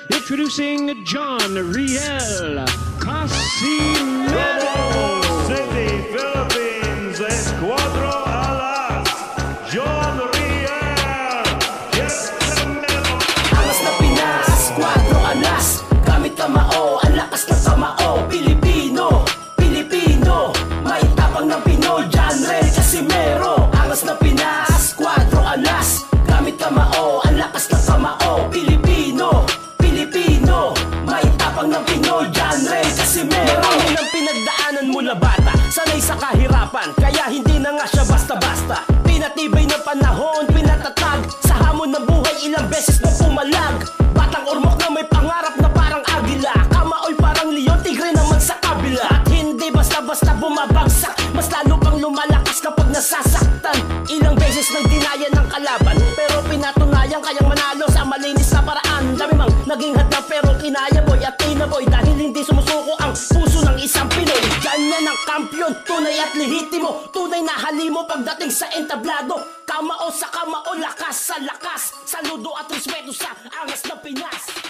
Introducing John Riel Casimero. City, Philippines, Escuadro Alas, John Riel Casimero. Angas na Pinas, Cuatro Alas, gamit kamao, ang lakas ng kamao. Pilipino, Pilipino, may tapang ng Pinoy, John Riel Casimero. Angas na Pinas, Cuatro Alas, gamit kamao, ang lakas ng kamao. Pilipino, Pilipino, may tapang ng Pinoy, John Riel Casimero. Marami ng pinagdaanan mula bata, sanay sa kahirapan, kaya hindi na nga siya basta-basta. Pinatibay ng panahon, pinatatag sa hamon ng buhay, ilang beses na pumalag. Batang ormok na may pangarap na parang agila, kamaoy parang leon, tigre naman sa kabila. At hindi basta-basta bumabagsak, mas lalo pang lumalakas kapag nasasaktan. Ilang beses nang dinaya ng kalaban, pero pinatunayan kayang manalo sa malinis na paraan. Dami mang naging hadlang pero kinaya boy at tinaboy, dahil hindi sumusuko ang puso ng isang Pinoy. Ganyan ang kampiyon, tunay at lehitimo, tunay na halimo pagdating sa entablado. Kamao sa kamao, lakas sa lakas, saludo at respeto sa angas ng Pinas.